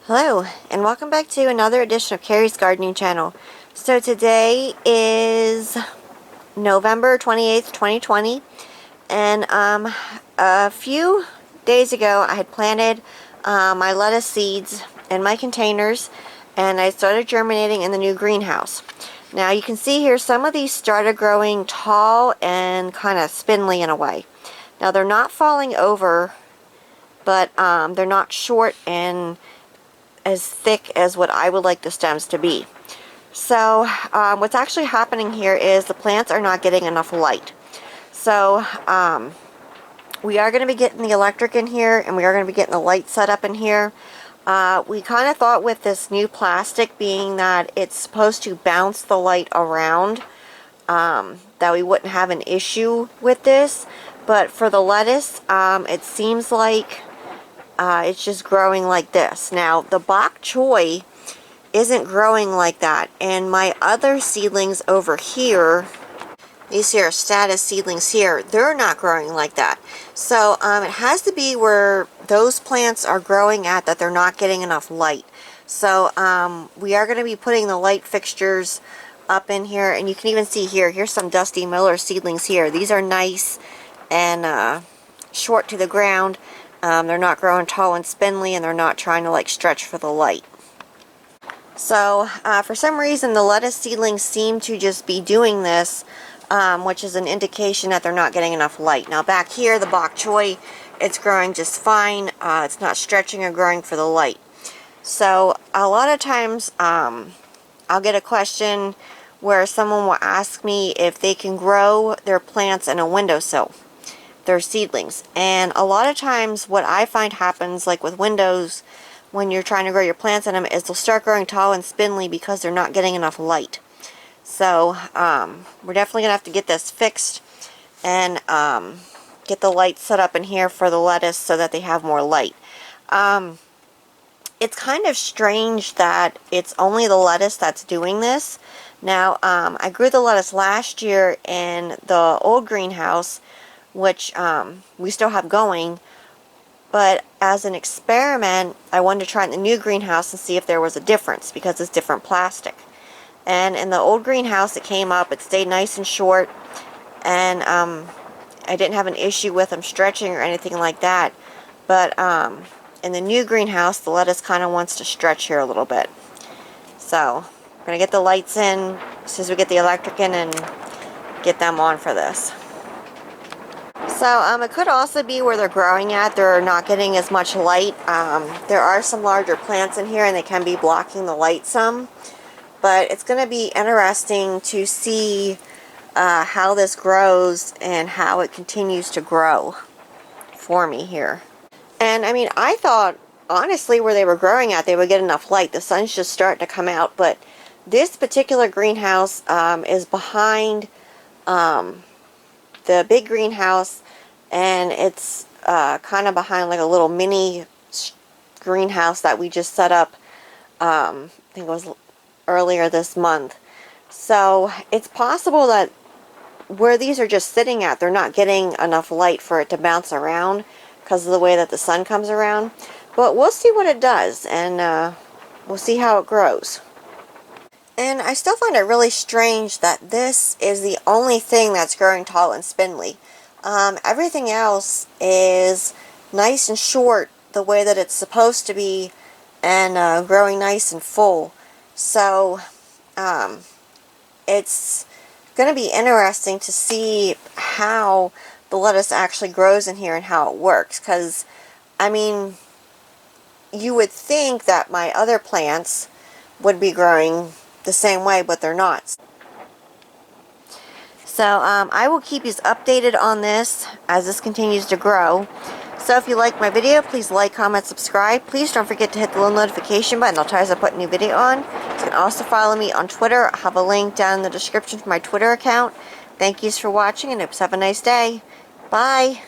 Hello, and welcome back to another edition of Carrie's Gardening Channel. So today is November 28th, 2020, and a few days ago I had planted my lettuce seeds in my containers, and I started germinating in the new greenhouse. Now you can see here some of these started growing tall and kind of spindly in a way. Now they're not falling over, but they're not short and as thick as what I would like the stems to be. So what's actually happening here is the plants are not getting enough light. So we are going to be getting the electric in here, and we are going to be getting the light set up in here. We kind of thought with this new plastic being that it's supposed to bounce the light around, that we wouldn't have an issue with this. But for the lettuce, it seems like it's just growing like this. Now, the bok choy isn't growing like that. And my other seedlings over here, these here status seedlings here, they're not growing like that. So it has to be where those plants are growing at that they're not getting enough light. So we are going to be putting the light fixtures up in here. And you can even see here, here's some Dusty Miller seedlings here. These are nice and short to the ground. They're not growing tall and spindly, and they're not trying to like stretch for the light. So for some reason the lettuce seedlings seem to just be doing this, which is an indication that they're not getting enough light. Now back here, the bok choy, it's growing just fine. It's not stretching or growing for the light. So a lot of times I'll get a question where someone will ask me if they can grow their plants in a windowsill. Their seedlings. And a lot of times what I find happens, like with windows, when you're trying to grow your plants in them, is they'll start growing tall and spindly because they're not getting enough light. So we're definitely gonna have to get this fixed and get the light set up in here for the lettuce so that they have more light. It's kind of strange that it's only the lettuce that's doing this. Now I grew the lettuce last year in the old greenhouse, which we still have going, but as an experiment I wanted to try it in the new greenhouse and see if there was a difference, because it's different plastic. And in the old greenhouse it came up, it stayed nice and short, and I didn't have an issue with them stretching or anything like that. But in the new greenhouse the lettuce kind of wants to stretch here a little bit. So we're going to get the lights in as soon as we get the electric in and get them on for this. So it could also be where they're growing at, they're not getting as much light. There are some larger plants in here and they can be blocking the light some. But it's going to be interesting to see how this grows and how it continues to grow for me here. And I mean, I thought honestly where they were growing at they would get enough light. The sun's just starting to come out, but this particular greenhouse is behind the big greenhouse, and it's kind of behind like a little mini greenhouse that we just set up, I think it was earlier this month. So it's possible that where these are just sitting at, they're not getting enough light for it to bounce around because of the way that the sun comes around. But we'll see what it does, and we'll see how it grows. And I still find it really strange that this is the only thing that's growing tall and spindly. Everything else is nice and short the way that it's supposed to be, and growing nice and full. So it's going to be interesting to see how the lettuce actually grows in here and how it works. Because, I mean, you would think that my other plants would be growing the same way, but they're not. So I will keep you updated on this as this continues to grow. So if you like my video, please like, comment, subscribe. Please don't forget to hit the little notification button. I'll tell you as I put a new video on. You can also follow me on Twitter. I have a link down in the description for my Twitter account. Thank yous for watching, and have a nice day. Bye.